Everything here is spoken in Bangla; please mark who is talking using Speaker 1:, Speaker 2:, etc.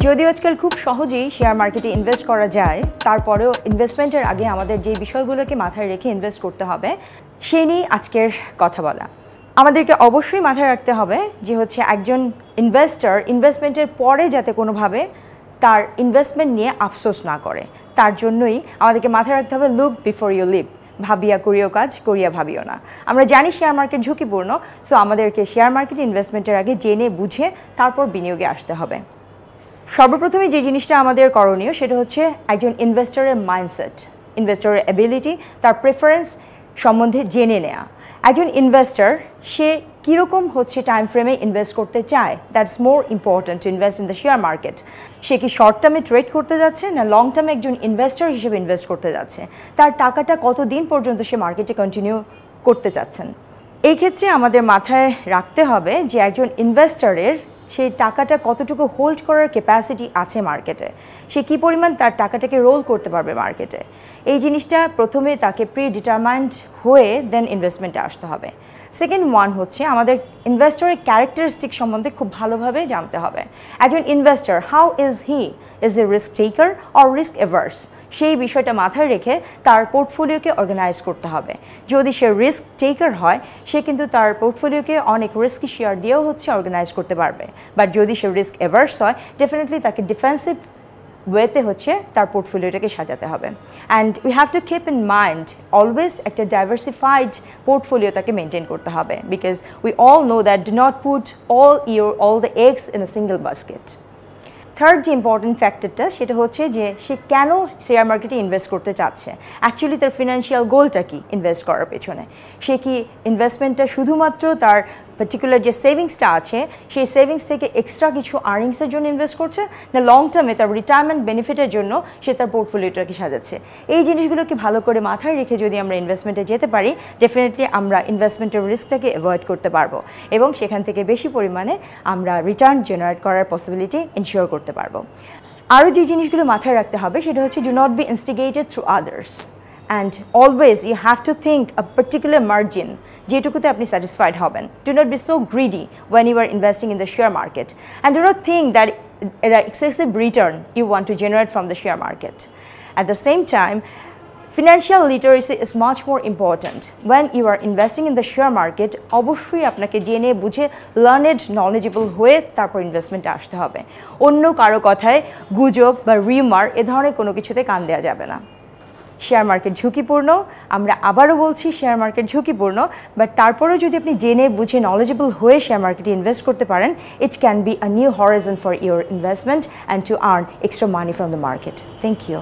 Speaker 1: যদিও আজকাল খুব সহজেই শেয়ার মার্কেটে ইনভেস্ট করা যায়, তারপরেও ইনভেস্টমেন্টের আগে আমাদের যে বিষয়গুলোকে মাথায় রেখে ইনভেস্ট করতে হবে সেই নিয়ে আজকের কথা বলা। আমাদেরকে অবশ্যই মাথায় রাখতে হবে যে একজন ইনভেস্টর ইনভেস্টমেন্টের পরে যাতে কোনোভাবে তার ইনভেস্টমেন্ট নিয়ে আফসোস না করে, তার জন্যই আমাদেরকে মাথায় রাখতে হবে লুক বিফোর ইউ লিভ। ভাবিয়া করিও কাজ, করিয়া ভাবিও না। আমরা জানি শেয়ার মার্কেট ঝুঁকিপূর্ণ, সো আমাদেরকে শেয়ার মার্কেটে ইনভেস্টমেন্টের আগে জেনে বুঝে তারপর বিনিয়োগে আসতে হবে। সর্বপ্রথমে যে জিনিসটা আমাদের করণীয় সেটা হচ্ছে একজন ইনভেস্টরের মাইন্ডসেট, ইনভেস্টরের অ্যাবিলিটি, তার প্রেফারেন্স সম্বন্ধে জেনে নেওয়া। একজন ইনভেস্টর সে কীরকম টাইম ফ্রেমে ইনভেস্ট করতে চায়, that's more important to invest in the share market. সে কি শর্ট টার্মে ট্রেড করতে যাচ্ছে না লং টার্মে একজন ইনভেস্টর হিসেবে ইনভেস্ট করতে যাচ্ছে, তার টাকাটা কতদিন পর্যন্ত সে মার্কেটে কন্টিনিউ করতে চাচ্ছেন। এই ক্ষেত্রে আমাদের মাথায় রাখতে হবে যে একজন ইনভেস্টরের সেই টাকাটা কতটুকু হোল্ড করার ক্যাপাসিটি আছে মার্কেটে, সে কী পরিমাণ তার টাকাটাকে রোল করতে পারবে মার্কেটে। এই জিনিসটা প্রথমে তাকে প্রি ডিটারমাইন্ড হয়ে দেন ইনভেস্টমেন্টে আসতে হবে। সেকেন্ড ওয়ান আমাদের ইনভেস্টরের ক্যারেক্টারিস্টিক সম্বন্ধে খুব ভালোভাবে জানতে হবে। একজন investor how is he, is a risk taker or risk averse, সেই বিষয়টা মাথায় রেখে তার পোর্টফোলিওকে অর্গানাইজ করতে হবে। যদি সে রিস্ক টেকার হয় সে কিন্তু তার পোর্টফোলিওকে অনেক রিস্কি শেয়ার দিয়েও অর্গানাইজ করতে পারবে, বাট যদি সে রিস্ক এভার্স হয় ডেফিনেটলি তাকে ডিফেন্সিভ ওয়েতে তার পোর্টফোলিওটাকে সাজাতে হবে। And we have to keep in mind always একটা ডাইভার্সিফাইড পোর্টফোলিও তাকে মেনটেন করতে হবে, because we all know that do not put all the eggs in a single basket. Third যে ইম্পর্টেন্ট ফ্যাক্টরটা সেটা যে সে কেন শেয়ার মার্কেটে ইনভেস্ট করতে চাচ্ছে, অ্যাকচুয়ালি তার ফিনান্সিয়াল গোলটা কি ইনভেস্ট করার পেছনে। সে কি ইনভেস্টমেন্টটা শুধুমাত্র তার পার্টিকুলার যে সেভিংসটা আছে সেই সেভিংস থেকে এক্সট্রা কিছু আর্নিংসের জন্য ইনভেস্ট করছে, না লং টার্মে তার রিটায়ারমেন্ট বেনিফিটের জন্য সে তার পোর্টফোলিওটাকে সাজাচ্ছে। এই জিনিসগুলোকে ভালো করে মাথায় রেখে যদি আমরা ইনভেস্টমেন্টে যেতে পারি ডেফিনেটলি আমরা ইনভেস্টমেন্টের রিস্কটাকে অ্যাভয়েড করতে পারবো এবং সেখান থেকে বেশি পরিমাণে আমরা রিটার্ন জেনারেট করার পসিবিলিটি ইনশিওর করতে পারবো। আরও যে জিনিসগুলো মাথায় রাখতে হবে সেটা do not be instigated through others, and always you have to think a particular margin যেটুকুতে আপনি স্যাটিসফাইড হবেন। Do not be so greedy when you are investing in the share market, and do not think that an excessive return you want to generate from the share market. At the same time, financial literacy is much more important when you are investing in the share market. অবশ্যই আপনাকে জেনে বুঝে লার্নেড নলেজেবল হয়ে তারপর ইনভেস্টমেন্টে আসতে হবে। অন্য কারো কথায় গুজব বা রিউমার এ ধরনের কোনো কিছুতে কান দেওয়া যাবে না। শেয়ার মার্কেট ঝুঁকিপূর্ণ, আমরা আবারও বলছি শেয়ার মার্কেট ঝুঁকিপূর্ণ, বাট তারপরেও যদি আপনি জেনে বুঝে নলেজেবল হয়ে শেয়ার মার্কেটে ইনভেস্ট করতে পারেন, it can be a new horizon for your investment and to earn extra money from the market. Thank you.